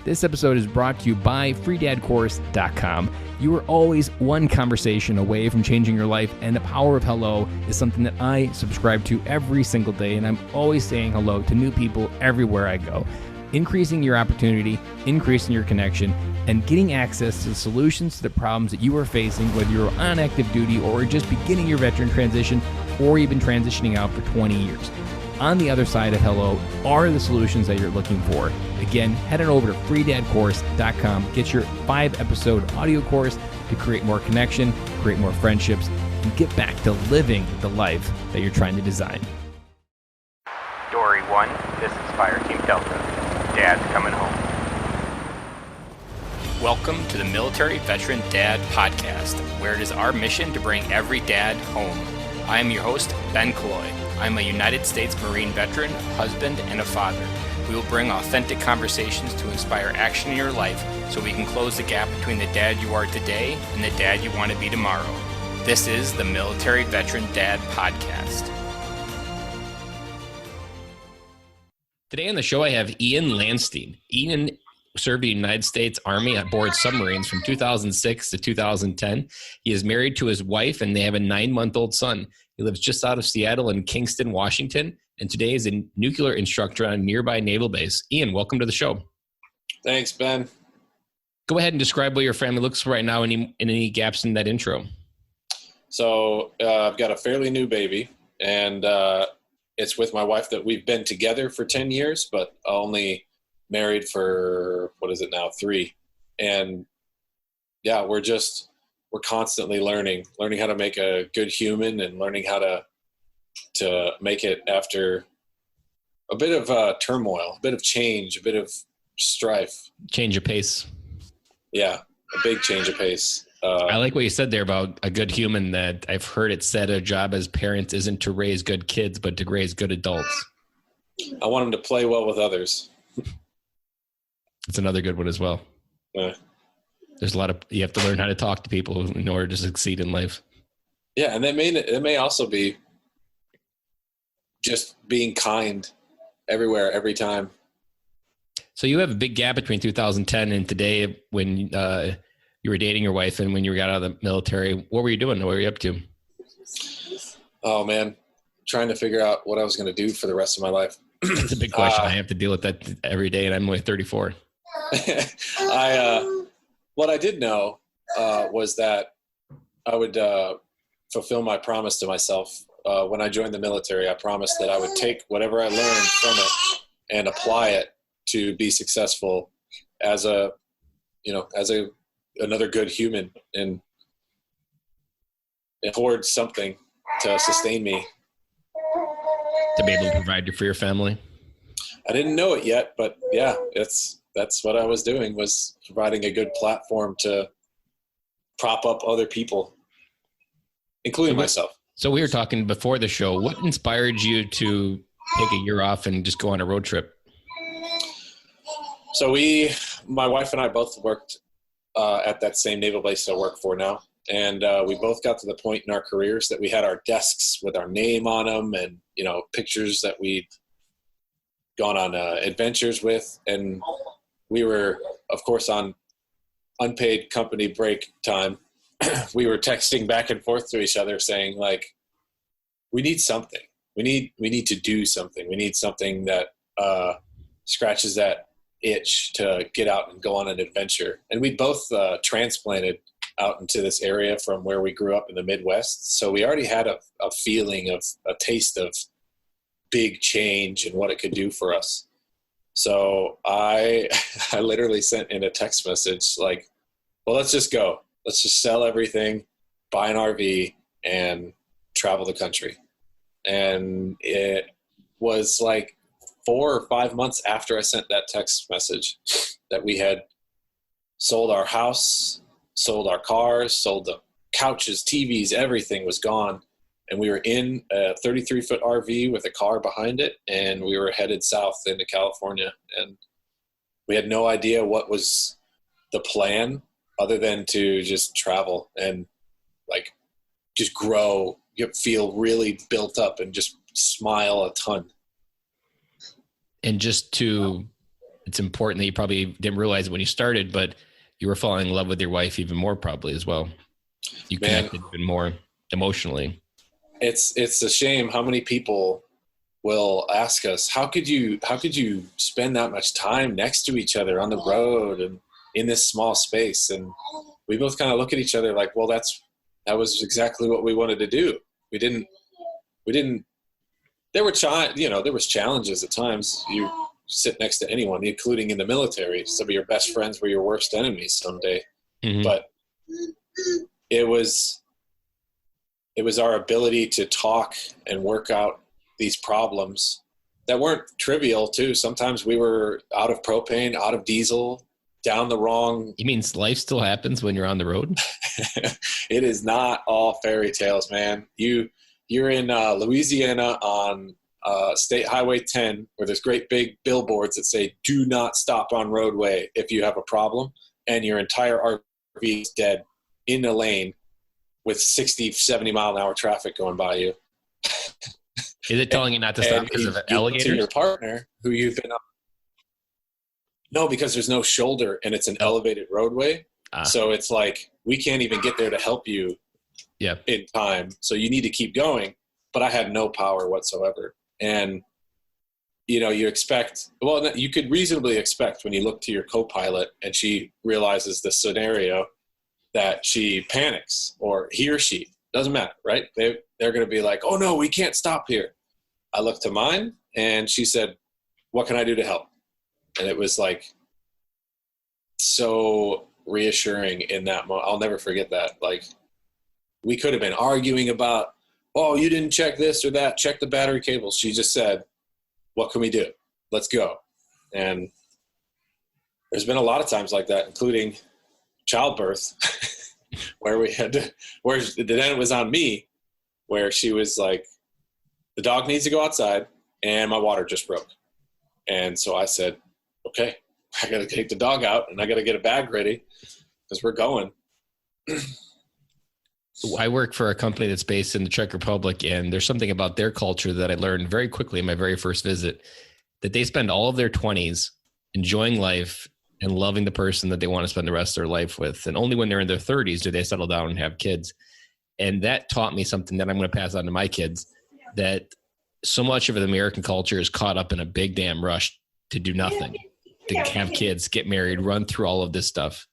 This episode is brought to you by freedadcourse.com. You are always one conversation away from changing your life, and the power of hello is something that I subscribe to every single day, and I'm always saying hello to new people everywhere I go. Increasing your opportunity, increasing your connection, and getting access to the solutions to the problems that you are facing, whether you're on active duty or just beginning your veteran transition, or you've been transitioning out for 20 years. On the other side of hello are the solutions that you're looking for. Again, head on over to freedadcourse.com. Get your 5-episode audio course to create more connection, create more friendships, and get back to living the life that you're trying to design. Dory 1, this is Fire Team Delta. Dad's coming home. Welcome to the Military Veteran Dad Podcast, where it is our mission to bring every dad home. I am your host, Ben Killoy. I'm a United States Marine veteran, husband, and a father. We will bring authentic conversations to inspire action in your life so we can close the gap between the dad you are today and the dad you want to be tomorrow. This is the Military Veteran Dad Podcast. Today on the show, I have Ian Landstine. Ian served the United States Army aboard submarines from 2006 to 2010. He is married to his wife, and they have a 9-month-old son. He lives just out of Seattle in Kingston, Washington, and today is a nuclear instructor on a nearby naval base. Ian, welcome to the show. Thanks, Ben. Go ahead and describe what your family looks like right now and any gaps in that intro. So I've got a fairly new baby, and it's with my wife that we've been together for 10 years, but only married for, 3. And yeah, we're constantly learning how to make a good human and learning how to make it after a bit of turmoil, a bit of change, a bit of strife. Change of pace. Yeah, a big change of pace. I like what you said there about a good human, that I've heard it said a job as parents isn't to raise good kids, but to raise good adults. I want them to play well with others. It's another good one as well. There's you have to learn how to talk to people in order to succeed in life. Yeah, and it may also be just being kind everywhere, every time. So you have a big gap between 2010 and today when you were dating your wife and when you got out of the military. What were you doing? What were you up to? Oh, man. Trying to figure out what I was going to do for the rest of my life. That's a big question. I have to deal with that every day, and I'm only 34. What I did know was that I would fulfill my promise to myself. When I joined the military, I promised that I would take whatever I learned from it and apply it to be successful as another good human and afford something to sustain me. To be able to provide for your family? I didn't know it yet, but yeah, that's what I was doing, was providing a good platform to prop up other people, including myself. So we were talking before the show. What inspired you to take a year off and just go on a road trip? So my wife and I both worked at that same naval base I work for now. And we both got to the point in our careers that we had our desks with our name on them and, pictures that we'd gone on adventures with. And we were, of course, on unpaid company break time. We were texting back and forth to each other saying, like, we need something. We need to do something. We need something that scratches that itch to get out and go on an adventure. And we both transplanted out into this area from where we grew up in the Midwest. So we already had a feeling of a taste of big change and what it could do for us. So I literally sent in a text message like, well, let's just go. Let's just sell everything, buy an RV, and travel the country. And it was like 4 or 5 months after I sent that text message that we had sold our house, sold our cars, sold the couches, TVs, everything was gone. And we were in a 33-foot RV with a car behind it, and we were headed south into California. And we had no idea what was the plan other than to just travel and like just grow, feel really built up and just smile a ton. And just to it's important that you probably didn't realize it when you started, but you were falling in love with your wife even more probably as well. You connected even more emotionally. It's a shame how many people will ask us, how could you spend that much time next to each other on the road and in this small space? And we both kind of look at each other like, well, that was exactly what we wanted to do. We didn't, there was challenges at times. You sit next to anyone, including in the military. Some of your best friends were your worst enemies someday. Mm-hmm. But it was our ability to talk and work out these problems that weren't trivial too. Sometimes we were out of propane, out of diesel, down the wrong. You mean life still happens when you're on the road? It is not all fairy tales, man. You're in Louisiana on State Highway 10, where there's great big billboards that say, do not stop on roadway if you have a problem, and your entire RV is dead in a lane with 60, 70 mile an hour traffic going by you. Is it telling you not to stop because of alligators? To your partner who you've been up. No, because there's no shoulder and it's an elevated roadway. So it's like, we can't even get there to help you in time. So you need to keep going. But I had no power whatsoever. And, you could reasonably expect when you look to your co-pilot and she realizes the scenario that she panics, or he or she, doesn't matter, right? They're going to be like, oh no, we can't stop here. I looked to mine and she said, what can I do to help? And it was like so reassuring in that moment. I'll never forget that. Like, we could have been arguing about, oh, you didn't check this or that, check the battery cables. She just said, what can we do? Let's go. And there's been a lot of times like that, including childbirth, where then it was on me, where she was like, the dog needs to go outside and my water just broke. And so I said, okay, I got to take the dog out and I got to get a bag ready because we're going. I work for a company that's based in the Czech Republic, and there's something about their culture that I learned very quickly in my very first visit, that they spend all of their 20s enjoying life and loving the person that they want to spend the rest of their life with. And only when they're in their 30s do they settle down and have kids. And that taught me something that I'm going to pass on to my kids, that so much of the American culture is caught up in a big damn rush to do nothing, to have kids, get married, run through all of this stuff.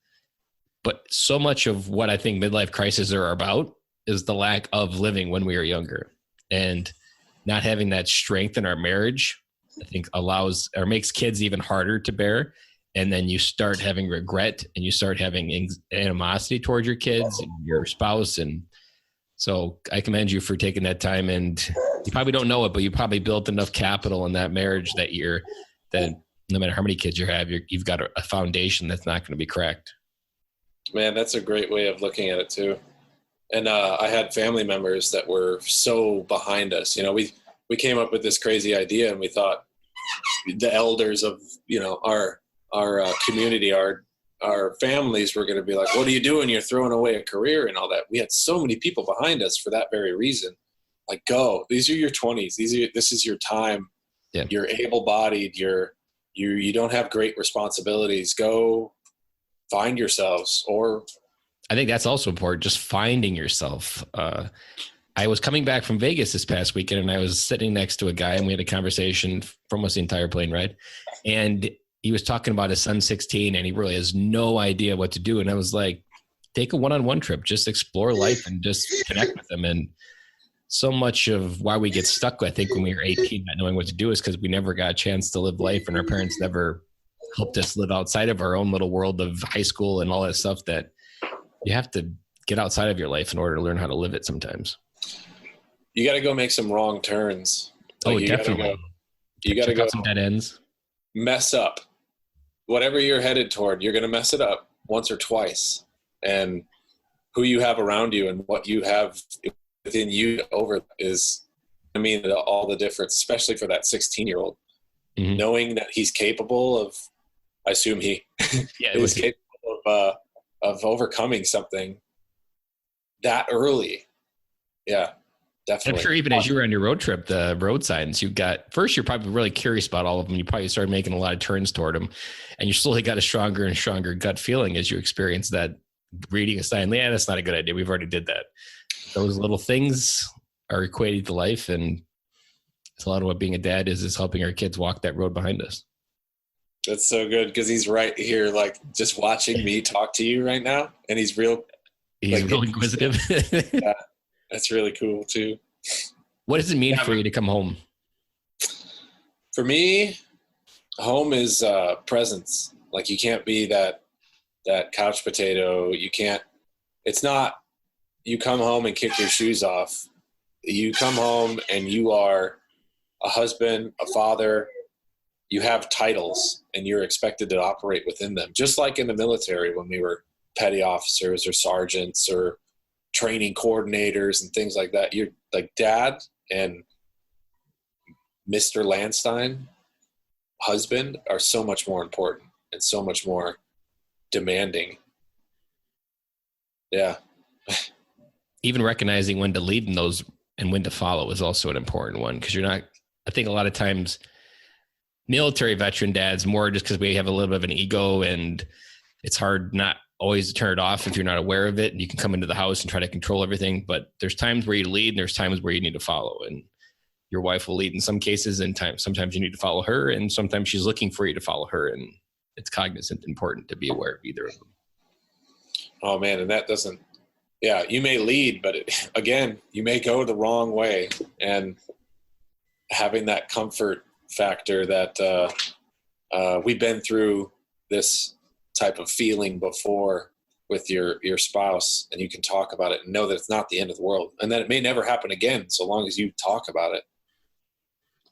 But so much of what I think midlife crises are about is the lack of living when we are younger, and not having that strength in our marriage, I think allows or makes kids even harder to bear. And then you start having regret and you start having animosity towards your kids and your spouse. And so I commend you for taking that time, and you probably don't know it, but you probably built enough capital in that marriage that no matter how many kids you have, you've got a foundation that's not going to be cracked. Man, that's a great way of looking at it too. And I had family members that were so behind us. We came up with this crazy idea, and we thought the elders of our community, our families were going to be like, what are you doing? You're throwing away a career and all that. We had so many people behind us for that very reason. Like, go, these are your 20s. This is your time. Yeah. You're able-bodied. You don't have great responsibilities. Go find yourselves. Or I think that's also important, just finding yourself. I was coming back from Vegas this past weekend, and I was sitting next to a guy, and we had a conversation for almost the entire plane ride. And he was talking about his son 16, and he really has no idea what to do. And I was like, take a one-on-one trip, just explore life and just connect with them. And so much of why we get stuck, I think, when we were 18, not knowing what to do, is because we never got a chance to live life, and our parents never helped us live outside of our own little world of high school and all that stuff, that you have to get outside of your life in order to learn how to live it sometimes. You got to go make some wrong turns. Definitely. You got to go some dead ends. Mess up. Whatever you're headed toward, you're going to mess it up once or twice. And who you have around you and what you have within you over is, all the difference, especially for that 16-year-old. Mm-hmm. Knowing that he's capable of, I assume he is capable of overcoming something that early. Yeah. definitely. I'm sure even as you were on your road trip, the road signs you got, first, you're probably really curious about all of them. You probably started making a lot of turns toward them, and you slowly got a stronger and stronger gut feeling as you experienced that reading a sign. Yeah, that's not a good idea. We've already did that. Those little things are equated to life, and it's a lot of what being a dad is helping our kids walk that road behind us. That's so good because he's right here, like just watching me talk to you right now, and he's real Inquisitive. Yeah, that's really cool too. What does it mean for you to come home? For me, home is presence. Like you can't be that couch potato. You can't. It's not. You come home and kick your shoes off. You come home and you are a husband, a father. You have titles and you're expected to operate within them. Just like in the military when we were petty officers or sergeants or training coordinators and things like that. You're like dad and Mr. Landstine, husband, are so much more important and so much more demanding. Yeah. Even recognizing when to lead in those and when to follow is also an important one, because I think a lot of times military veteran dads, more just because we have a little bit of an ego and it's hard not always to turn it off if you're not aware of it, and you can come into the house and try to control everything. But there's times where you lead and there's times where you need to follow, and your wife will lead in some cases, and sometimes you need to follow her, and sometimes she's looking for you to follow her, and it's cognizant and important to be aware of either of them. Oh man. And that doesn't, yeah, you may lead, but again, you may go the wrong way, and having that comfort factor that we've been through this type of feeling before with your spouse, and you can talk about it and know that it's not the end of the world, and that it may never happen again so long as you talk about it.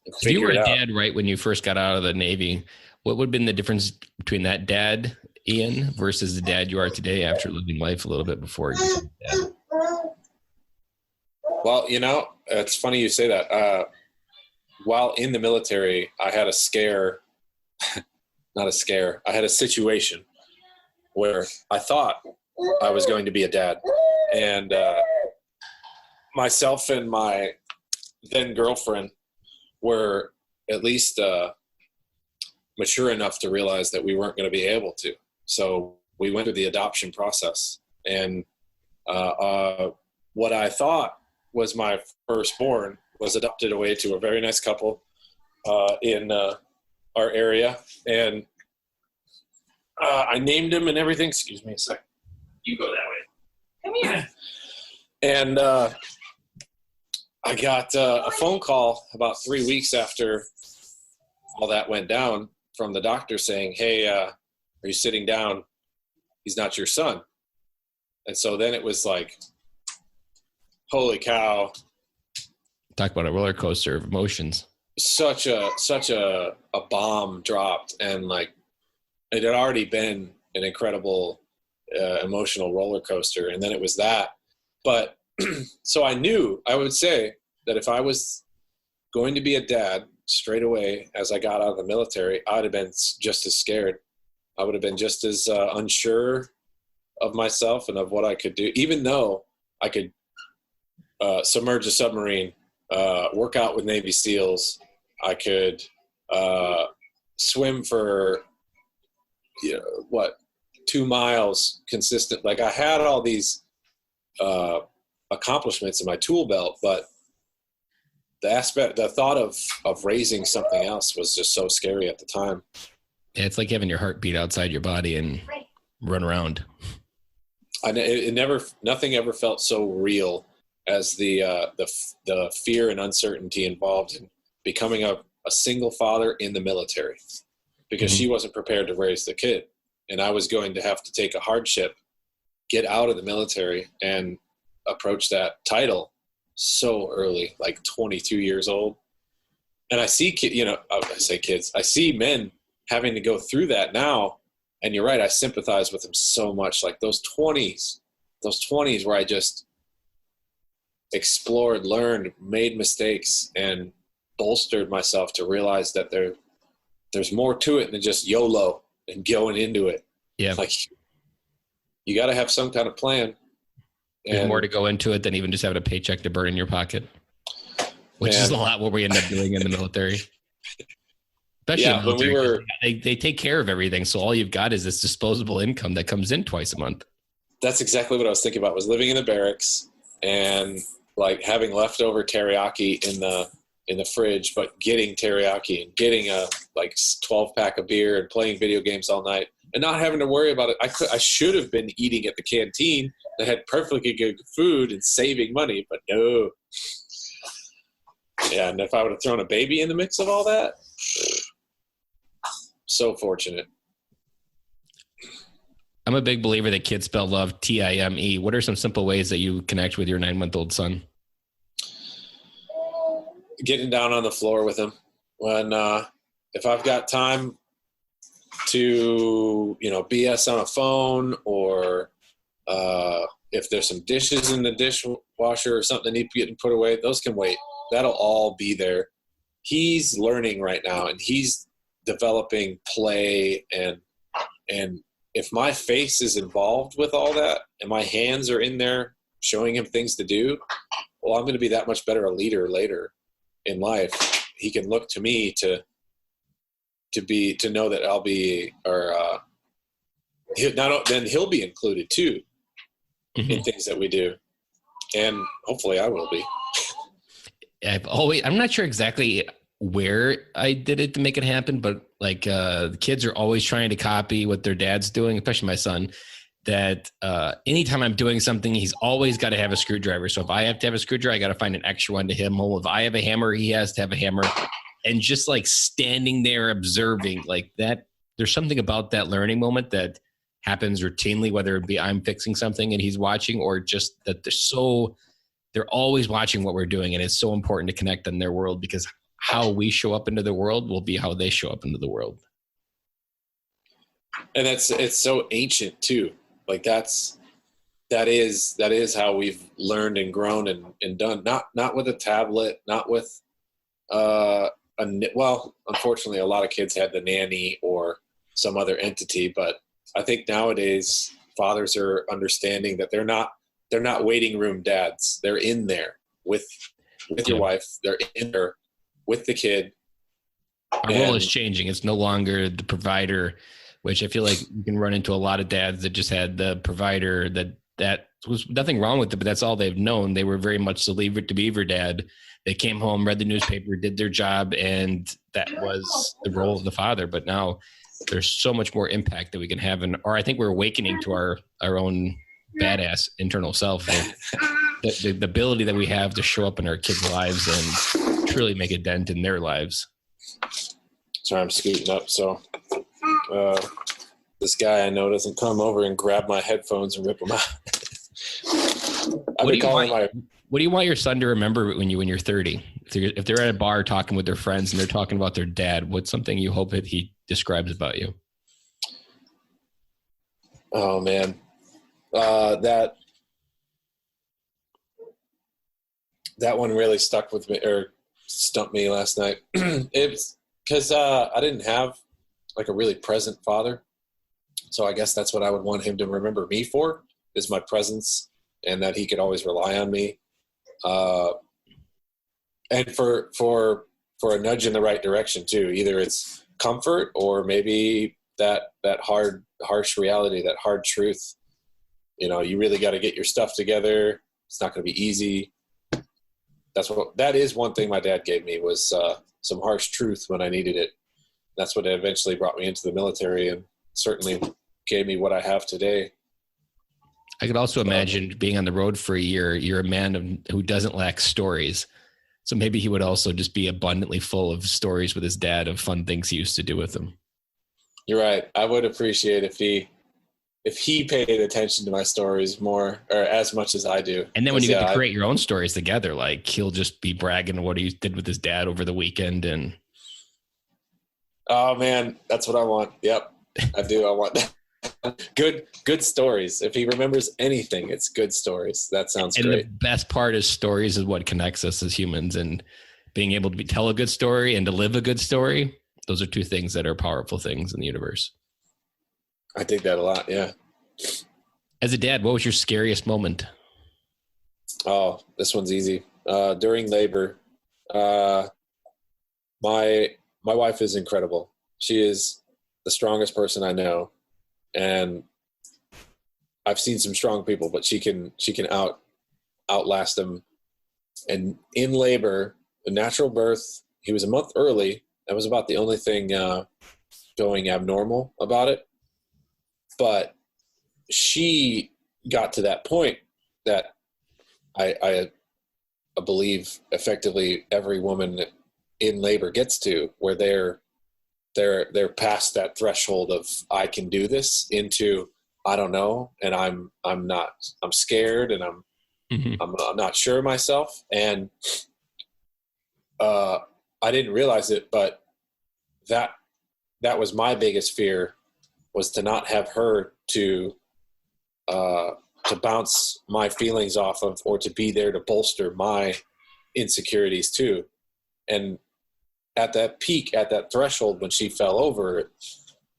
If you were a dad right when you first got out of the Navy, what would have been the difference between that dad, Ian, versus the dad you are today after living life a little bit before you became a dad? Well, it's funny you say that. While in the military, I had a scare, not a scare, I had a situation where I thought I was going to be a dad. And myself and my then girlfriend were at least mature enough to realize that we weren't going to be able to. So we went through the adoption process. And what I thought was my firstborn was adopted away to a very nice couple in our area. And I named him and everything. Excuse me a second. You go that way. Come here. And I got a phone call about 3 weeks after all that went down from the doctor saying, hey, are you sitting down? He's not your son. And so then it was like, holy cow. Talk about a roller coaster of emotions. Such a bomb dropped, and like it had already been an incredible emotional roller coaster, and then it was that. But so I would say that if I was going to be a dad straight away as I got out of the military, I would have been just as scared. I would have been just as unsure of myself and of what I could do, even though I could submerge a submarine, work out with Navy SEALs. I could swim for 2 miles consistent. Like I had all these accomplishments in my tool belt, but the thought of raising something else was just so scary at the time. Yeah, it's like having your heart beat outside your body and run around. Nothing ever felt so real as the fear and uncertainty involved in becoming a single father in the military, because she wasn't prepared to raise the kid. And I was going to have to take a hardship, get out of the military, and approach that title so early, like 22 years old. And I see I see men having to go through that now. And you're right, I sympathize with them so much. Like those 20s where I just explored, learned, made mistakes, and bolstered myself to realize that there's more to it than just YOLO and going into it. Yeah. Like you got to have some kind of plan. There's more to go into it than even just having a paycheck to burn in your pocket. which is a lot what we end up doing in the military. Especially Yeah, in the when we military, were, they take care of everything. So all you've got is this disposable income that comes in twice a month. that's exactly what I was thinking about, was living in the barracks and like having leftover teriyaki in the fridge, but getting teriyaki and getting a like 12 pack of beer and playing video games all night and not having to worry about it. I should have been eating at the canteen that had perfectly good food and saving money, but no. Yeah, and if I would have thrown a baby in the mix of all that, so fortunate. I'm a big believer that kids spell love Time. What are some simple ways that you connect with your 9-month-old son? Getting down on the floor with him when if I've got time to BS on a phone, or if there's some dishes in the dishwasher or something that need to get put away, those can wait. That'll all be there. He's learning right now, and he's developing play, and if my face is involved with all that and my hands are in there showing him things to do, well, I'm going to be that much better a leader later in life. He can look to me to know that I'll be, or then he'll be included too in things that we do, and hopefully I will be. I'm not sure exactly where I did it to make it happen, but like the kids are always trying to copy what their dad's doing, especially my son, that anytime I'm doing something, he's always got to have a screwdriver. So if I have to have a screwdriver, I got to find an extra one to him. If I have a hammer, he has to have a hammer. And just like standing there observing like that, there's something about that learning moment that happens routinely, whether it be I'm fixing something and he's watching, or just that they're always watching what we're doing. And it's so important to connect in their world, because how we show up into the world will be how they show up into the world. And it's so ancient too. Like that is how we've learned and grown and done. Not with a tablet, not with unfortunately a lot of kids had the nanny or some other entity, but I think nowadays fathers are understanding that they're not waiting room dads. They're in there with your wife. They're in there with the kid. Our role is changing. It's no longer the provider, which I feel like you can run into a lot of dads that just had the provider that was nothing wrong with it, but that's all they've known. They were very much the leave it to beaver dad. They came home, read the newspaper, did their job, and that was the role of the father. But now there's so much more impact that we can have. Or I think we're awakening to our own badass internal self. The ability that we have to show up in our kids' lives and truly make a dent in their lives. Sorry, I'm scooting up. So this guy I know doesn't come over and grab my headphones and rip them out. What do you want your son to remember when you're 30? If they're at a bar talking with their friends and they're talking about their dad, what's something you hope that he describes about you? Oh man, that one really stuck with me, or stumped me last night. It's because I didn't have like a really present father, so I guess that's what I would want him to remember me for, is my presence, and that he could always rely on me, and for a nudge in the right direction too. Either it's comfort or maybe that harsh reality, that hard truth. You really got to get your stuff together. It's not going to be easy. That is one thing my dad gave me, was some harsh truth when I needed it. That's what eventually brought me into the military, and certainly gave me what I have today. I could also imagine being on the road for a year. You're a man who doesn't lack stories. So maybe he would also just be abundantly full of stories with his dad of fun things he used to do with him. You're right. I would appreciate if he paid attention to my stories more, or as much as I do. And then when you get to create your own stories together, like he'll just be bragging on what he did with his dad over the weekend. And oh man, that's what I want. Yep, I do. I want that. Good stories. If he remembers anything, it's good stories. That sounds great. And the best part is stories is what connects us as humans, and being able to tell a good story and to live a good story. Those are two things that are powerful things in the universe. I dig that a lot. Yeah. As a dad, what was your scariest moment? Oh, this one's easy. During labor, My wife is incredible. She is the strongest person I know, and I've seen some strong people, but she can outlast them. And in labor, a natural birth, he was a month early. That was about the only thing going abnormal about it. But she got to that point that I believe effectively every woman in labor gets to, where they're past that threshold of I can do this into I don't know, and I'm scared, and I'm not sure of myself, and I didn't realize it, but that was my biggest fear, was to not have her to bounce my feelings off of, or to be there to bolster my insecurities too. And at that peak, at that threshold, when she fell over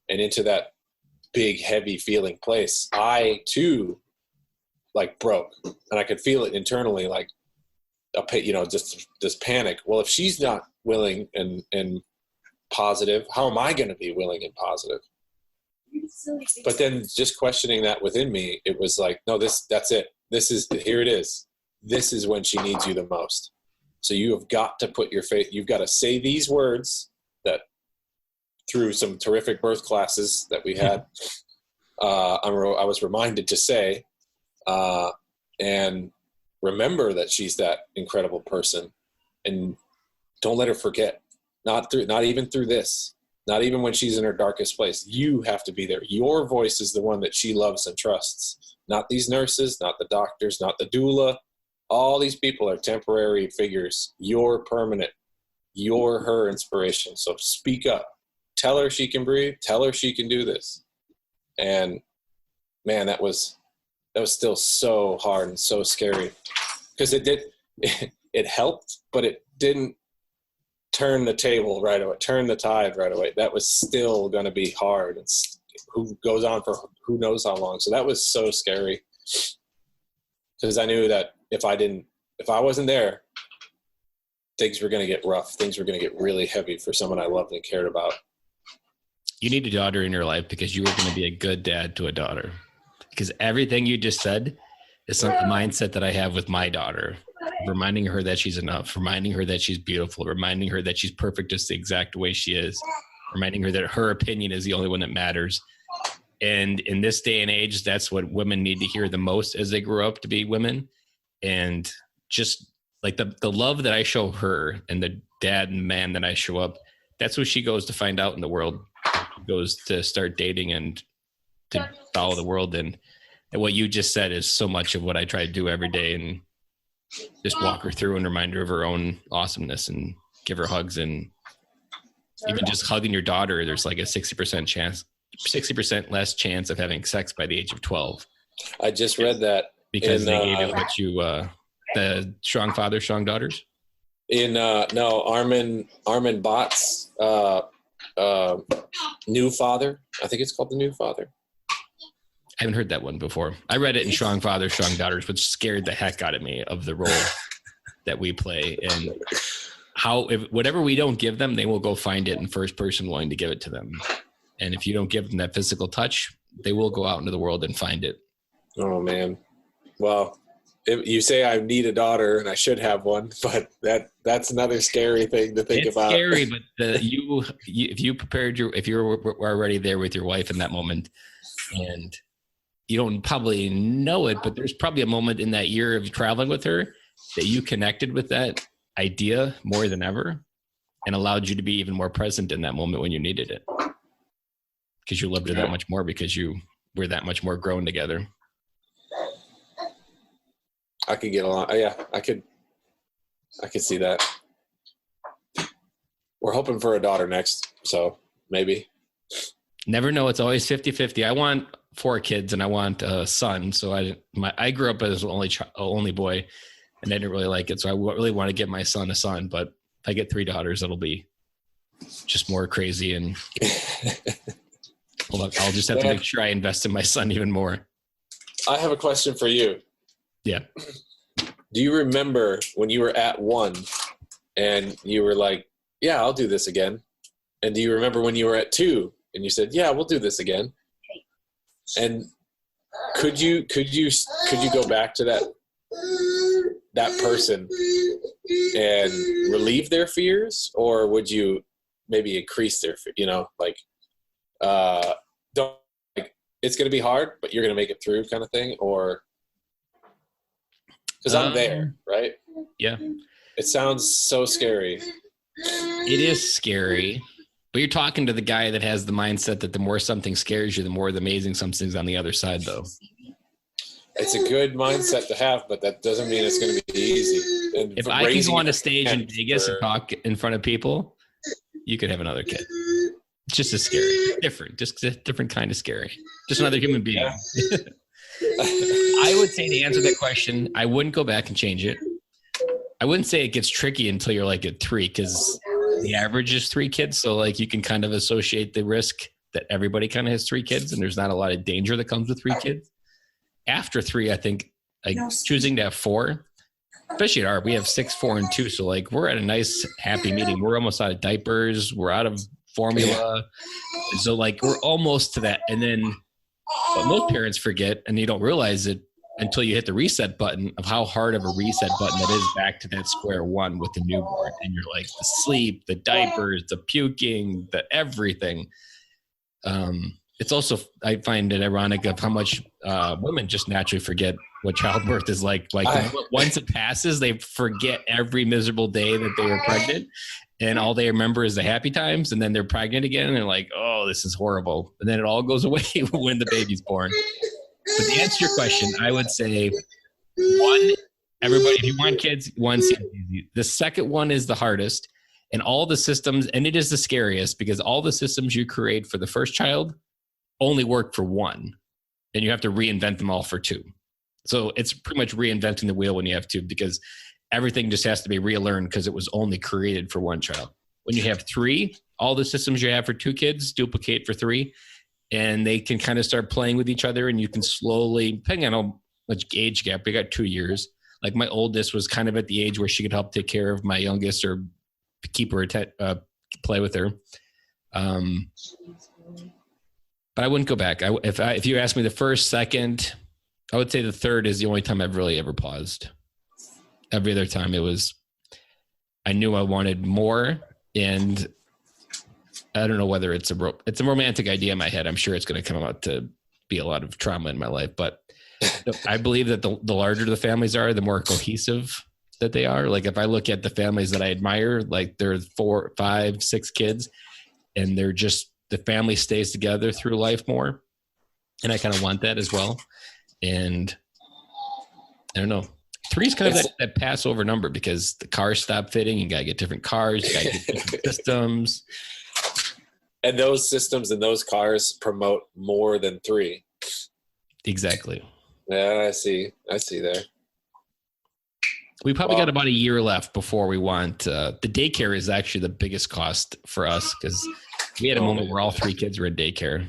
and into that big, heavy feeling place, I too like broke, and I could feel it internally, like just this panic. Well, if she's not willing and positive, how am I going to be willing and positive? But then just questioning that within me, it was like, no, that's it. Here it is. This is when she needs you the most. So you have got to put your faith, you've got to say these words that through some terrific birth classes that we had, I was reminded to say, and remember that she's that incredible person, and don't let her forget, not even through this, not even when she's in her darkest place. You have to be there. Your voice is the one that she loves and trusts, not these nurses, not the doctors, not the doula. All these people are temporary figures. You're permanent. You're her inspiration. So speak up. Tell her she can breathe. Tell her she can do this. And man, that was still so hard and so scary, because it helped, but it didn't turn the table right away, turn the tide right away. That was still going to be hard. It's who goes on for who knows how long. So that was so scary, because I knew that if I wasn't there, things were going to get rough. Things were going to get really heavy for someone I loved and cared about. You need a daughter in your life, because you are going to be a good dad to a daughter. Because everything you just said is the mindset that I have with my daughter, reminding her that she's enough, reminding her that she's beautiful, reminding her that she's perfect just the exact way she is, reminding her that her opinion is the only one that matters. And in this day and age, that's what women need to hear the most as they grow up to be women. And just like the love that I show her and the dad and man that I show up, that's what she goes to find out in the world. She goes to start dating and to follow the world. And what you just said is so much of what I try to do every day, and just walk her through and remind her of her own awesomeness and give her hugs. And even just hugging your daughter, there's like a 60% less chance of having sex by the age of 12. I just read that. Because they gave it what you, the strong father, strong daughters? Armin Bott's New Father. I think it's called The New Father. I haven't heard that one before. I read it in Strong Father, Strong Daughters, which scared the heck out of me of the role that we play, and how if whatever we don't give them, they will go find it in first person wanting to give it to them. And if you don't give them that physical touch, they will go out into the world and find it. Oh, man. Well, you say I need a daughter and I should have one, but that's another scary thing to think about. It's scary, but if you were already there with your wife in that moment, and you don't probably know it, but there's probably a moment in that year of traveling with her that you connected with that idea more than ever, and allowed you to be even more present in that moment when you needed it, because you loved her that much more, because you were that much more grown together. I could get along. Yeah, I could see that. We're hoping for a daughter next, so maybe. Never know. It's always 50-50. I want 4 kids and I want a son. So I grew up as an only boy, and I didn't really like it. So I really want to get my son a son, but if I get 3 daughters, it'll be just more crazy. And I'll just have to make sure I invest in my son even more. I have a question for you. Yeah. Do you remember when you were at 1 and you were like, yeah, I'll do this again. And do you remember when you were at 2 and you said, yeah, we'll do this again? And could you go back to that person and relieve their fears, or would you maybe increase their, don't, like, it's going to be hard, but you're going to make it through kind of thing? Or, because I'm there, right? Yeah. It sounds so scary. It is scary, but you're talking to the guy that has the mindset that the more something scares you, the more amazing something's on the other side, though. It's a good mindset to have, but that doesn't mean it's going to be easy. And if I can go on a stage in Vegas and talk in front of people, you could have another kid. It's just as scary. Different. Just a different kind of scary. Just another human being. Yeah. I would say to answer that question, I wouldn't go back and change it. I wouldn't say it gets tricky until you're like at 3, because the average is 3 kids. So like you can kind of associate the risk that everybody kind of has 3 kids, and there's not a lot of danger that comes with 3 kids. After 3, I think like choosing to have 4, especially at our, we have 6, 4, and 2. So like we're at a nice happy medium. We're almost out of diapers. We're out of formula. And so like we're almost to that. And then what most parents forget, and you don't realize it until you hit the reset button, of how hard of a reset button that is back to that square one with the newborn. And you're like the sleep, the diapers, the puking, the everything. It's also, I find it ironic of how much women just naturally forget what childbirth is like. Like once it passes, they forget every miserable day that they were pregnant, and all they remember is the happy times. And then they're pregnant again, and they're like, "Oh, this is horrible." And then it all goes away when the baby's born. But to answer your question, I would say 1, everybody, if you want kids, 1 seems easy. The second one is the hardest, and all the systems, and it is the scariest, because all the systems you create for the first child only work for 1, and you have to reinvent them all for 2. So it's pretty much reinventing the wheel when you have 2, because everything just has to be relearned because it was only created for 1 child. When you have 3, all the systems you have for 2 kids duplicate for 3, and they can kind of start playing with each other, and you can slowly, depending on how much age gap, we got 2 years. Like my oldest was kind of at the age where she could help take care of my youngest or keep her, play with her. But I wouldn't go back. If you asked me the first, second, I would say the third is the only time I've really ever paused. Every other time it was, I knew I wanted more, and I don't know whether it's a romantic idea in my head. I'm sure it's going to come out to be a lot of trauma in my life, but I believe that the larger the families are, the more cohesive that they are. Like if I look at the families that I admire, like they're 4, 5, 6 kids, and they're just, the family stays together through life more. And I kind of want that as well. And I don't know, 3 is kind of that Passover number, because the cars stop fitting. You got to get different cars. You got to get different systems. And those systems and those cars promote more than 3. Exactly. Yeah, I see there. We probably got about a year left before we want, the daycare is actually the biggest cost for us, because we had a moment where all 3 kids were in daycare,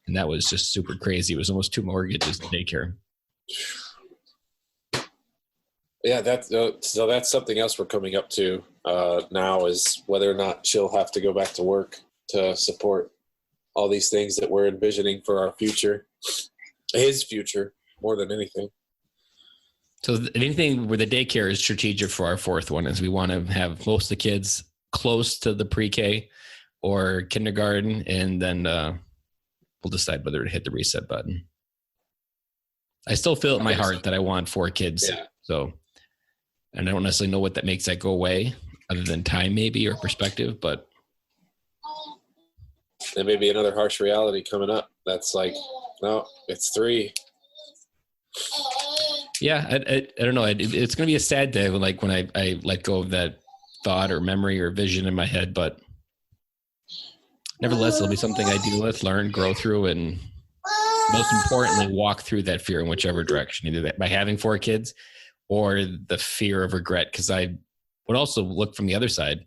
and that was just super crazy. It was almost 2 mortgages in daycare. Yeah, that's something else we're coming up to now, is whether or not she'll have to go back to work to support all these things that we're envisioning for our future, his future more than anything. So anything where the daycare is strategic for our 4th one, is we want to have most of the kids close to the pre-K or kindergarten, and then we'll decide whether to hit the reset button. I still feel it in my heart that I want 4 kids. Yeah. So, and I don't necessarily know what that makes that go away, other than time maybe, or perspective, but there may be another harsh reality coming up. That's like, no, it's 3. Yeah, I don't know. It's going to be a sad day when I let go of that thought or memory or vision in my head, but nevertheless, it'll be something I deal with, learn, grow through, and most importantly, walk through that fear in whichever direction, either that by having 4 kids or the fear of regret. Because I would also look from the other side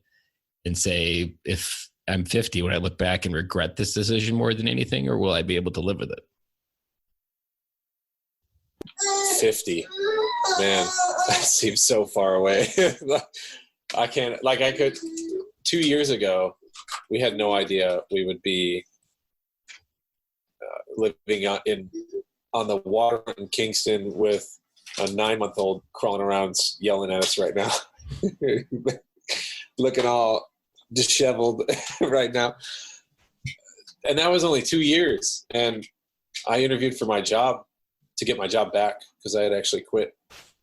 and say, if I'm 50, would I look back and regret this decision more than anything, or will I be able to live with it? 50, man, that seems so far away. I can't, like I could, 2 years ago, we had no idea we would be living on the water in Kingston with a 9-month-old crawling around yelling at us right now. Looking all disheveled right now. And that was only 2 years. And I interviewed for my job to get my job back because I had actually quit.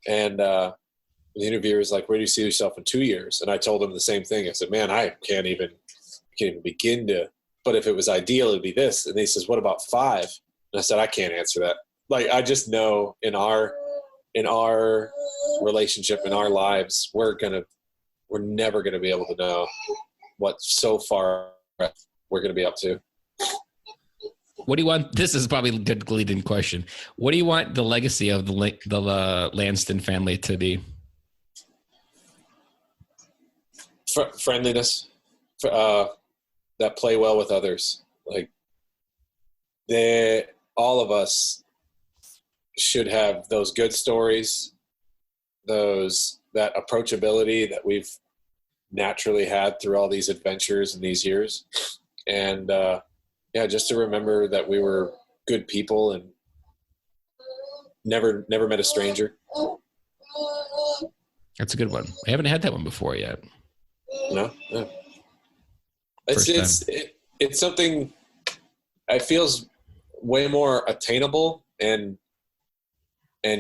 And the interviewer was like, where do you see yourself in 2 years? And I told him the same thing. I said, man, I can't even begin to, but if it was ideal, it'd be this. And he says, what about 5? And I said, I can't answer that. Like, I just know in our relationship, in our lives, we're never going to be able to know what so far we're going to be up to. What do you want? This is probably a good lead-in question. What do you want the legacy of the Landstine family to be? Friendliness, that play well with others. Like, all of us should have those good stories, that approachability that we've naturally had through all these adventures and these years. And just to remember that we were good people and never met a stranger. That's a good one. I haven't had that one before yet. No. It's something it feels way more attainable and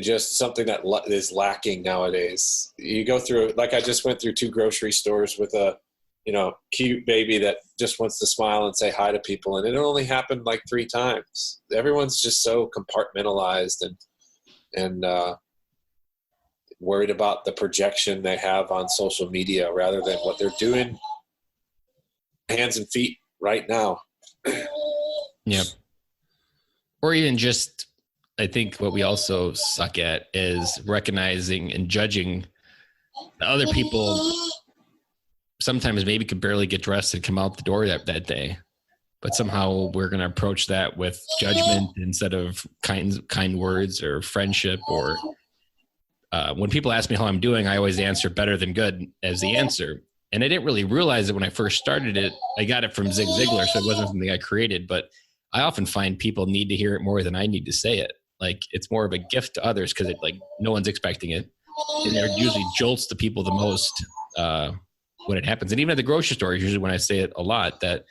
just something that is lacking nowadays. You go through, like I just went through 2 grocery stores with a, cute baby that just wants to smile and say hi to people. And it only happened like 3 times. Everyone's just so compartmentalized and worried about the projection they have on social media rather than what they're doing hands and feet right now. Yep. Or even just, I think what we also suck at is recognizing and judging the other people. Sometimes maybe could barely get dressed and come out the door that day, but somehow we're going to approach that with judgment instead of kind words or friendship. Or when people ask me how I'm doing, I always answer better than good as the answer. And I didn't really realize it when I first started it. I got it from Zig Ziglar, so it wasn't something I created, but I often find people need to hear it more than I need to say it. Like, it's more of a gift to others because no one's expecting it. And it usually jolts the people the most when it happens. And even at the grocery store, usually when I say it a lot, that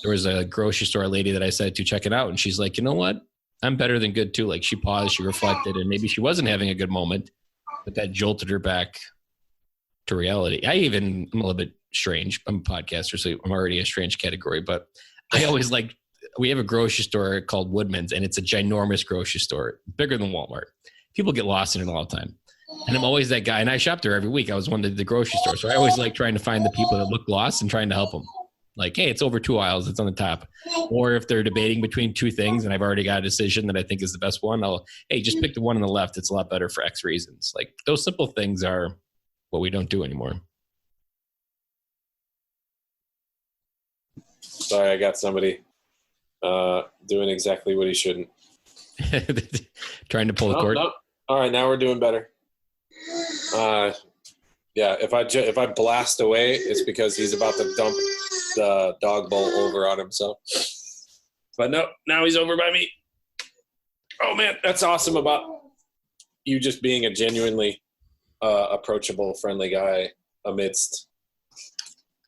there was a grocery store lady that I said to check it out. And she's like, you know what? I'm better than good too. Like, she paused, she reflected, and maybe she wasn't having a good moment, but that jolted her back to reality. I'm a little bit strange. I'm a podcaster, so I'm already a strange category, but I always we have a grocery store called Woodman's, and it's a ginormous grocery store, bigger than Walmart. People get lost in it all the time. And I'm always that guy, and I shop there every week. I was one of the grocery store, so I always like trying to find the people that look lost and trying to help them. Like, hey, it's over 2 aisles, it's on the top. Or if they're debating between 2 things and I've already got a decision that I think is the best one, hey, just pick the one on the left. It's a lot better for X reasons. Like, those simple things are what we don't do anymore. Sorry, I got somebody doing exactly what he shouldn't. Trying to pull the cord. No. All right, now we're doing better. If I blast away, it's because he's about to dump the dog bowl over on himself. But no, now he's over by me. Oh man, that's awesome about you just being a genuinely approachable, friendly guy amidst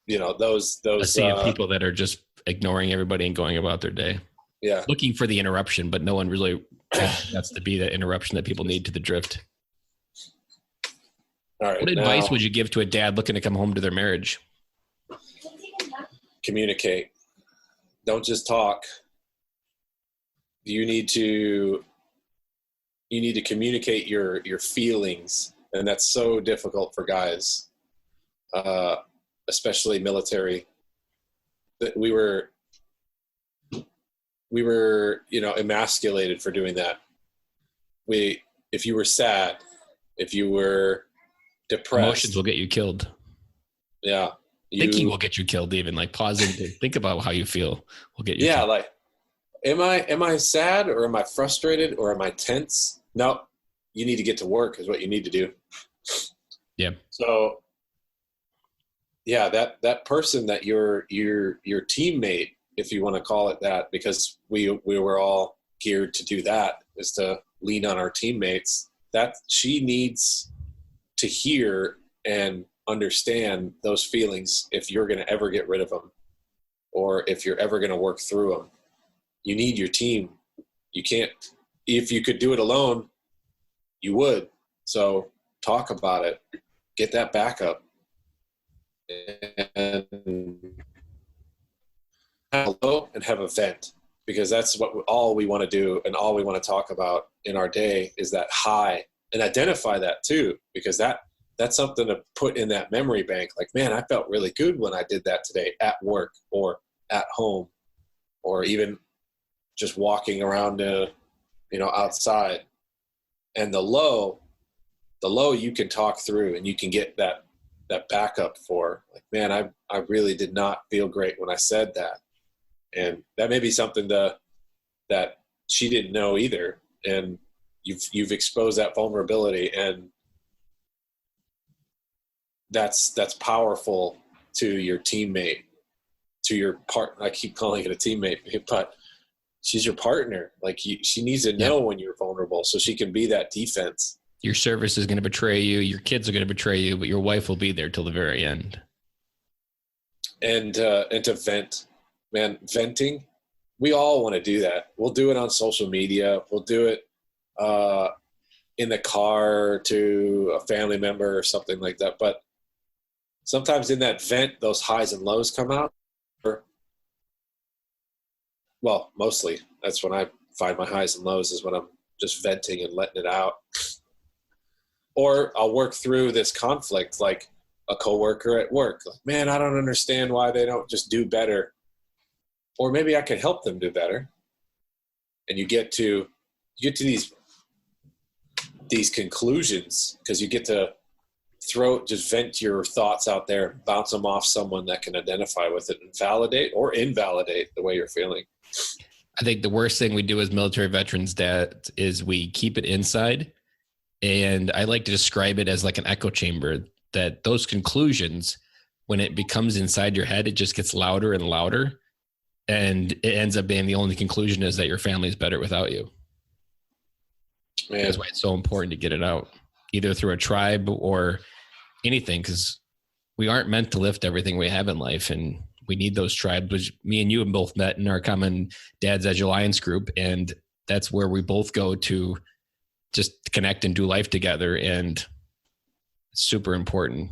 those a sea of people that are just ignoring everybody and going about their day. Yeah, looking for the interruption, but no one really has to be that interruption that people need to the drift. All right, what advice would you give to a dad looking to come home to their marriage? Communicate. Don't just talk. You need to communicate your feelings, and that's so difficult for guys, especially military. That we were emasculated for doing that. If you were sad, if you were depressed, emotions will get you killed. Yeah. Thinking will get you killed. Even like pausing to think about how you feel will get you killed. Like, am I sad, or am I frustrated, or am I tense? No, you need to get to work is what you need to do. Yeah. So yeah, that person that your teammate, if you want to call it that, because we were all geared to do that, is to lean on our teammates, that she needs to hear and understand those feelings if you're going to ever get rid of them, or if you're ever going to work through them. You need your team. You can't, if you could do it alone, you would. So talk about it, get that backup, and hello and have a vent, because that's all we want to do, and all we want to talk about in our day is that high, and identify that too, because that's something to put in that memory bank. Like, man, I felt really good when I did that today at work or at home, or even just walking around, outside. And the low you can talk through, and you can get that backup for, like, man, I really did not feel great when I said that. And that may be something that she didn't know either. And you've exposed that vulnerability, and that's powerful to your teammate, to your partner. I keep calling it a teammate, but she's your partner. Like, she needs to know when you're vulnerable, so she can be that defense. Your service is going to betray you. Your kids are going to betray you, but your wife will be there till the very end. And to vent, man, venting. We all want to do that. We'll do it on social media. We'll do it in the car to a family member or something like that. But sometimes in that vent, those highs and lows come out. Well, mostly that's when I find my highs and lows, is when I'm just venting and letting it out. Or I'll work through this conflict, like a coworker at work. Like, man, I don't understand why they don't just do better. Or maybe I could help them do better. And you get to these conclusions, because you get to just vent your thoughts out there, bounce them off someone that can identify with it and validate or invalidate the way you're feeling. I think the worst thing we do as military veterans, Dad, is we keep it inside. And I like to describe it as like an echo chamber, that those conclusions, when it becomes inside your head, it just gets louder and louder. And it ends up being the only conclusion is that your family is better without you. Man. That's why it's so important to get it out, either through a tribe or anything, because we aren't meant to lift everything we have in life. And we need those tribes, which me and you have both met in our common Dad's Edge Alliance group. And that's where we both go to just connect and do life together. And it's super important.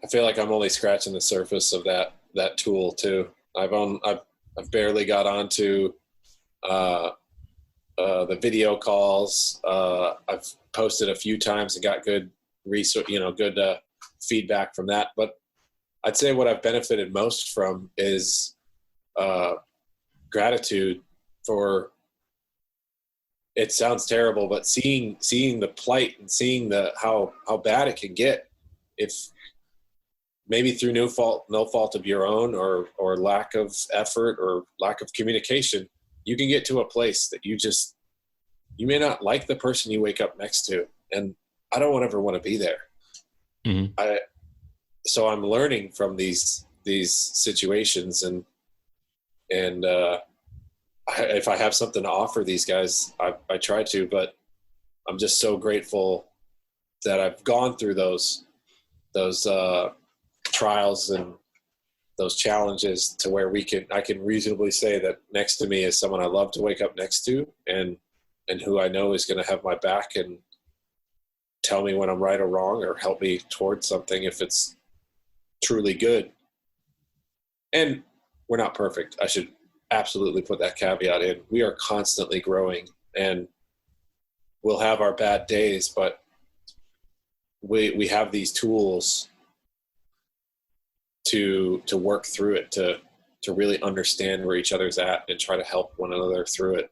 I feel like I'm only scratching the surface of that tool too. I've barely got onto the video calls. I've posted a few times and got good good feedback from that. But I'd say what I've benefited most from is gratitude for. It sounds terrible, but seeing the plight and seeing how bad it can get, if maybe through no fault of your own, or lack of effort or lack of communication, you can get to a place that you may not like the person you wake up next to. And I don't ever want to be there. Mm-hmm. So I'm learning from these situations, and if I have something to offer these guys, I try to, but I'm just so grateful that I've gone through those trials and those challenges to where I can reasonably say that next to me is someone I love to wake up next to, and who I know is going to have my back and tell me when I'm right or wrong, or help me towards something if it's truly good. And we're not perfect. I should absolutely put that caveat in. We are constantly growing, and we'll have our bad days, but we have these tools to work through it, to really understand where each other's at and try to help one another through it.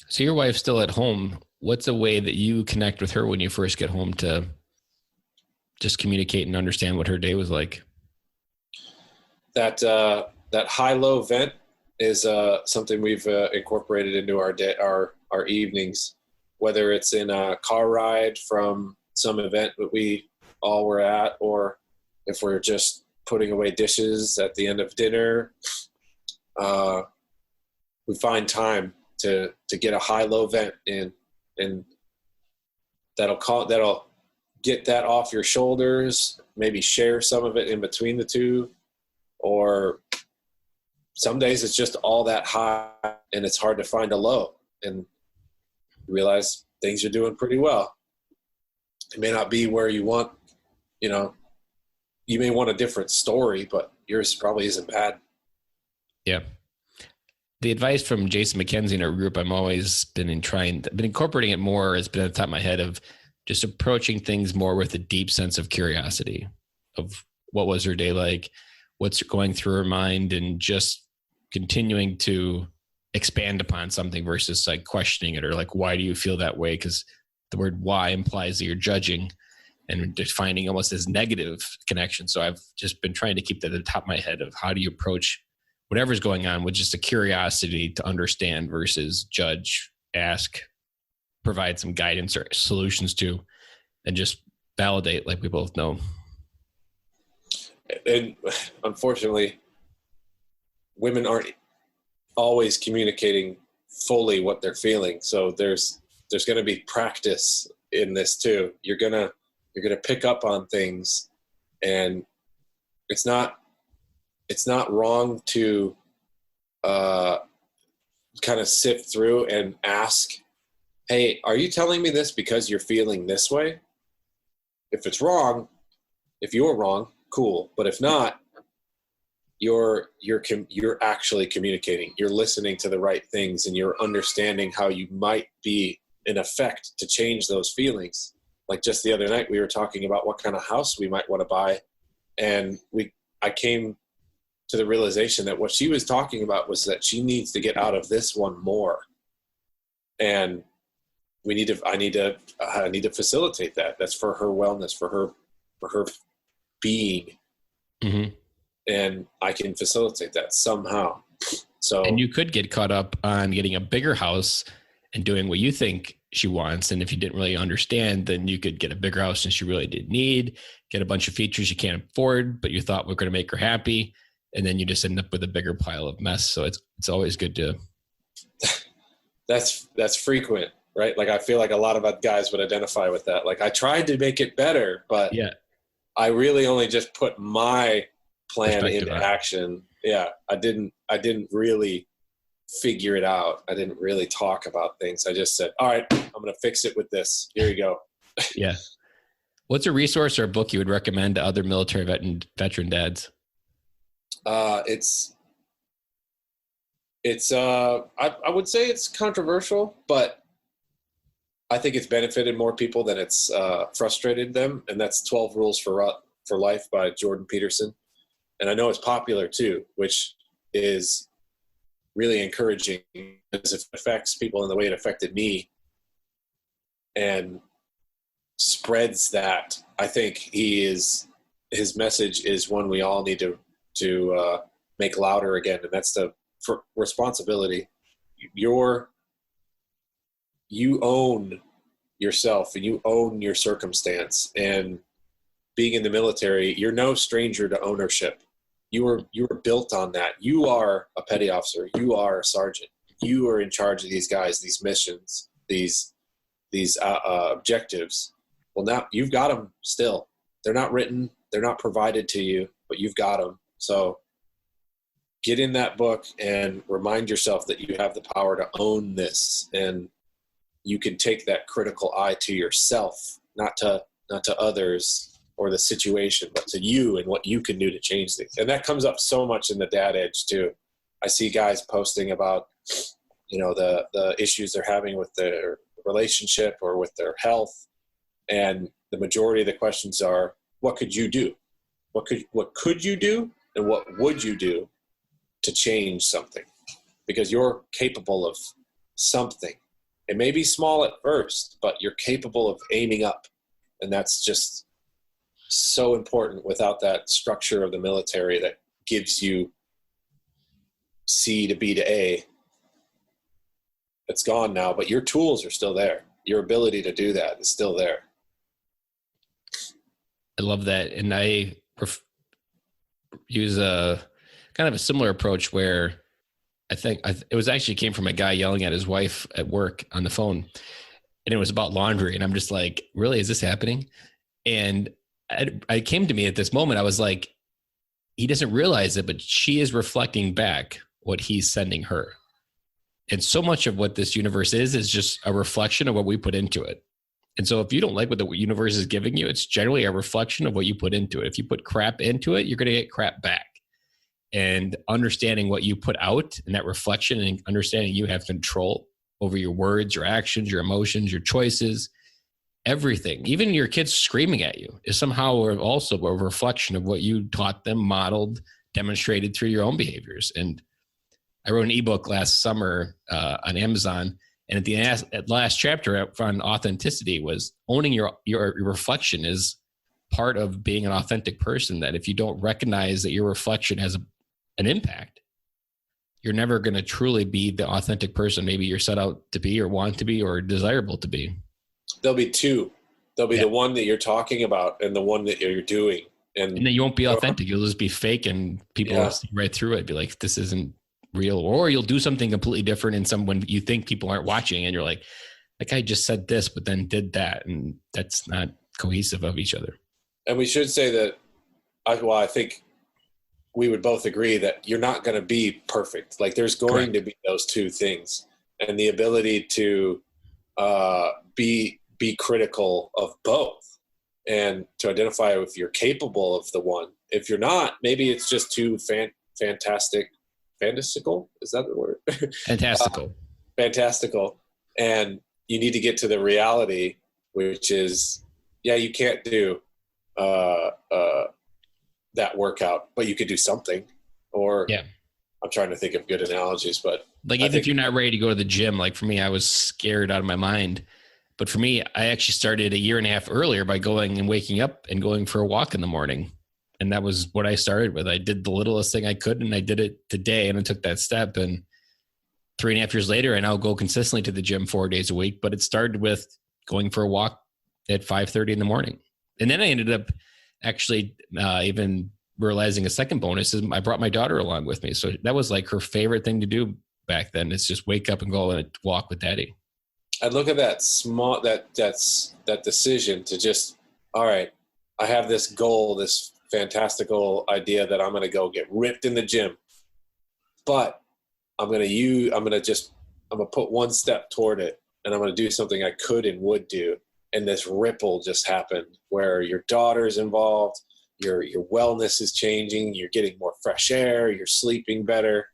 So your wife's still at home. What's a way that you connect with her when you first get home to just communicate and understand what her day was like? That high-low vent is something we've incorporated into our day, our evenings, whether it's in a car ride from some event that we all were at, or if we're just putting away dishes at the end of dinner, we find time to get a high-low vent in, and that'll get that off your shoulders, maybe share some of it in between the two, or some days it's just all that high and it's hard to find a low, and you realize things are doing pretty well. It may not be where you want, you may want a different story, but yours probably isn't bad. Yeah. The advice from Jason McKenzie in our group, I've been incorporating it more. It's been at the top of my head of just approaching things more with a deep sense of curiosity of what was her day like, what's going through her mind, and just continuing to expand upon something versus like questioning it or like, why do you feel that way? Because the word why implies that you're judging and defining almost as negative connection. So I've just been trying to keep that at the top of my head of how do you approach whatever's going on with just a curiosity to understand versus judge, ask, provide some guidance or solutions to, and just validate like we both know. And unfortunately, women aren't always communicating fully what they're feeling. So there's going to be practice in this too. You're going to pick up on things, and it's not wrong to kind of sift through and ask, hey, are you telling me this because you're feeling this way? If it's wrong, if you're wrong, cool. But if not, you're actually communicating. You're listening to the right things, and you're understanding how you might be in effect to change those feelings. Like just the other night, we were talking about what kind of house we might want to buy, and I came to the realization that what she was talking about was that she needs to get out of this one more, and I need to facilitate that. That's for her wellness, for her being, mm-hmm. And I can facilitate that somehow. So, and you could get caught up on getting a bigger house and doing what you think she wants. And if you didn't really understand, then you could get a bigger house than she really did need, get a bunch of features you can't afford, but you thought were going to make her happy. And then you just end up with a bigger pile of mess. So it's always good to. That's frequent, right? Like, I feel like a lot of guys would identify with that. Like, I tried to make it better, but yeah, I really only just put my plan into action. Yeah. I didn't really figure it out. I didn't really talk about things. I just said, all right, I'm going to fix it with this. Here you go. Yeah. What's a resource or a book you would recommend to other military veteran dads? I would say it's controversial, but I think it's benefited more people than it's frustrated them. And that's 12 Rules for Life by Jordan Peterson. And I know it's popular too, which is really encouraging because it affects people in the way it affected me and spreads that. I think his message is one we all need to make louder again. And that's for responsibility. You own yourself and you own your circumstance, and being in the military, you're no stranger to ownership. You were built on that. You are a petty officer. You are a sergeant. You are in charge of these guys, these missions, these objectives. Well, now you've got them still. They're not written. They're not provided to you, but you've got them. So get in that book and remind yourself that you have the power to own this, and you can take that critical eye to yourself, not to others or the situation, but to you and what you can do to change things. And that comes up so much in the dad edge too. I see guys posting about, the issues they're having with their relationship or with their health. And the majority of the questions are, what could you do? What could you do? And what would you do to change something? Because you're capable of something. It may be small at first, but you're capable of aiming up. And that's just so important. Without that structure of the military that gives you C to B to A, it's gone now, but your tools are still there. Your ability to do that is still there. I love that. And I use a kind of a similar approach where I think it was actually came from a guy yelling at his wife at work on the phone, and it was about laundry. And I'm just like, really, is this happening? And I came to me at this moment. I was like, he doesn't realize it, but she is reflecting back what he's sending her. And so much of what this universe is just a reflection of what we put into it. And so if you don't like what the universe is giving you, it's generally a reflection of what you put into it. If you put crap into it, you're going to get crap back. And understanding what you put out and that reflection, and understanding you have control over your words, your actions, your emotions, your choices, everything, even your kids screaming at you, is somehow also a reflection of what you taught them, modeled, demonstrated through your own behaviors. And I wrote an ebook last summer on Amazon, and at the last chapter on authenticity was owning your reflection is part of being an authentic person. That if you don't recognize that your reflection has an impact, you're never going to truly be the authentic person maybe you're set out to be or want to be or desirable to be. There'll be two. There'll be the one that you're talking about and the one that you're doing. And then you won't be authentic. You'll just be fake, and people will see right through it. Be like, this isn't real. Or you'll do something completely different when you think people aren't watching, and you're like, that guy just said this, but then did that. And that's not cohesive of each other. And we should say that, I think we would both agree that you're not going to be perfect. Like there's going to be those two things, and the ability to be critical of both, and to identify if you're capable of the one. If you're not, maybe it's just too fantastical. Is that the word? Fantastical. Fantastical. And you need to get to the reality, which is, you can't do that workout, but you could do something. Or I'm trying to think of good analogies, but like even if you're not ready to go to the gym, like for me, I was scared out of my mind. But for me, I actually started a year and a half earlier by going and waking up and going for a walk in the morning. And that was what I started with. I did the littlest thing I could, and I did it today, and I took that step. And 3.5 years later, I now go consistently to the gym 4 days a week. But it started with going for a walk at 5:30 in the morning. And then I ended up actually even realizing a second bonus is I brought my daughter along with me. So that was like her favorite thing to do back then. It's just wake up and go on a walk with daddy. I look at that that decision to just, all right, I have this goal, this fantastical idea that I'm going to go get ripped in the gym, but I'm going to put one step toward it, and I'm going to do something I could and would do. And this ripple just happened where your daughter's involved, your wellness is changing, you're getting more fresh air, you're sleeping better,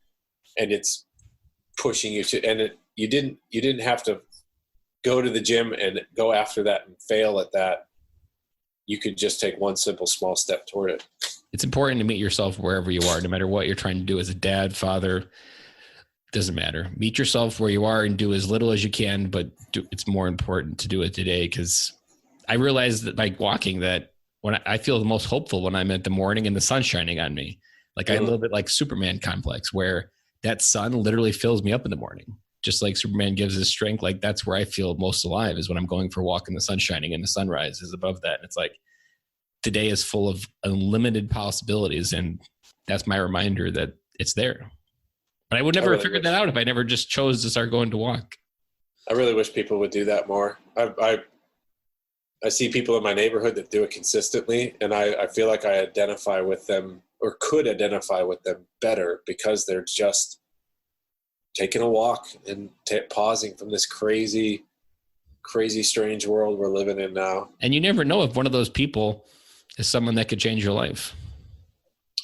and it's pushing you to, and you didn't have to go to the gym and go after that and fail at that. You could just take one simple small step toward it. It's important to meet yourself wherever you are, no matter what you're trying to do as a dad, father, doesn't matter. Meet yourself where you are and do as little as you can, but it's more important to do it today. Because I realized that by walking, that when I feel the most hopeful when I'm at the morning and the sun's shining on me. Like I'm a little bit like Superman complex, where that sun literally fills me up in the morning. Just like Superman gives his strength, like that's where I feel most alive, is when I'm going for a walk and the sun's shining and the sunrise is above that. And it's like today is full of unlimited possibilities, and that's my reminder that it's there. But I would never have figured that out if I never just chose to start going to walk. I really wish people would do that more. I see people in my neighborhood that do it consistently, and I feel like I identify with them, or could identify with them better, because they're just taking a walk and pausing from this crazy, strange world we're living in now. And you never know if one of those people is someone that could change your life.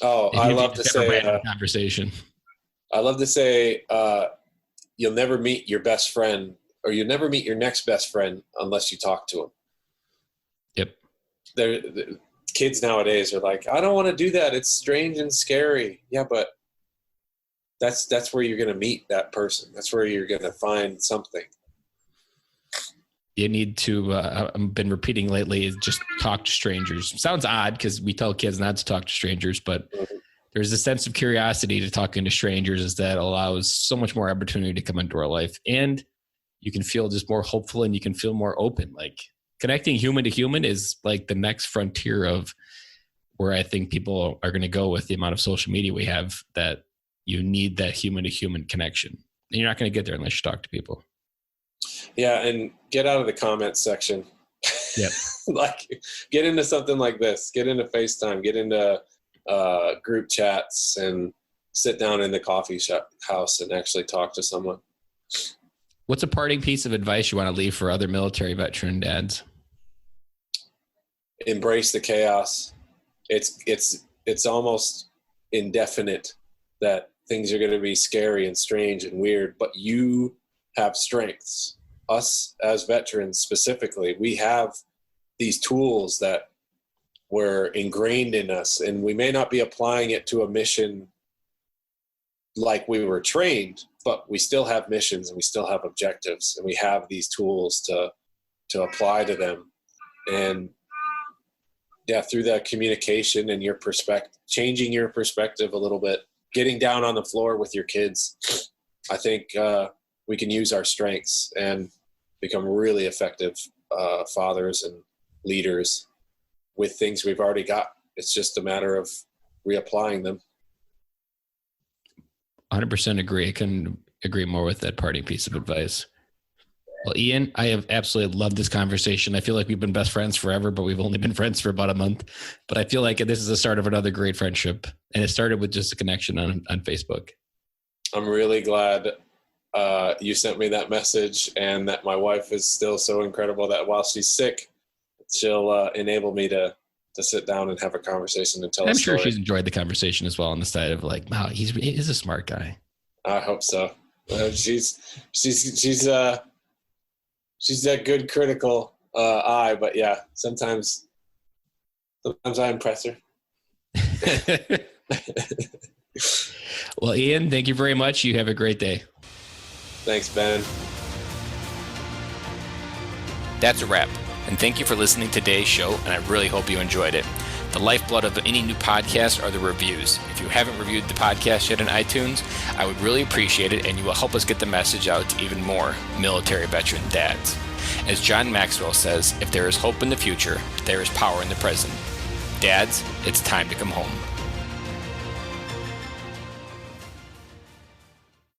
Oh, I love to say conversation. I love to say you'll never meet your best friend, or you'll never meet your next best friend unless you talk to him. Yep. The kids nowadays are like, I don't want to do that. It's strange and scary. Yeah, but that's where you're going to meet that person. That's where you're going to find something. You need to, I've been repeating lately, is just talk to strangers. Sounds odd because we tell kids not to talk to strangers, but there's a sense of curiosity to talking to strangers that allows so much more opportunity to come into our life. And you can feel just more hopeful, and you can feel more open. Like connecting human to human is like the next frontier of where I think people are going to go with the amount of social media we have, that you need that human to human connection. And you're not going to get there unless you talk to people. Yeah. And get out of the comments section. Yep. Like, get into something like this, get into FaceTime, get into group chats, and sit down in the coffee shop house and actually talk to someone. What's a parting piece of advice you want to leave for other military veteran dads? Embrace the chaos. It's almost indefinite that things are going to be scary and strange and weird, but you have strengths. Us as veterans specifically, we have these tools that were ingrained in us, and we may not be applying it to a mission like we were trained, but we still have missions and we still have objectives, and we have these tools to apply to them. And yeah, through that communication and your perspective, changing your perspective a little bit, getting down on the floor with your kids, I think we can use our strengths and become really effective fathers and leaders with things we've already got. It's just a matter of reapplying them. 100% agree. I couldn't agree more with that parting piece of advice. Well, Ian, I have absolutely loved this conversation. I feel like we've been best friends forever, but we've only been friends for about a month. But I feel like this is the start of another great friendship. And it started with just a connection on Facebook. I'm really glad you sent me that message, and that my wife is still so incredible that while she's sick, she'll enable me to sit down and have a conversation and tell. I'm sure she's enjoyed the conversation as well, on the side of like, wow, he's a smart guy. I hope so. She's that good critical eye, but yeah, sometimes I impress her. Well, Ian, thank you very much. You have a great day. Thanks, Ben. That's a wrap. And thank you for listening to today's show, and I really hope you enjoyed it. The lifeblood of any new podcast are the reviews. If you haven't reviewed the podcast yet on iTunes, I would really appreciate it, and you will help us get the message out to even more military veteran dads. As John Maxwell says, if there is hope in the future, there is power in the present. Dads, it's time to come home.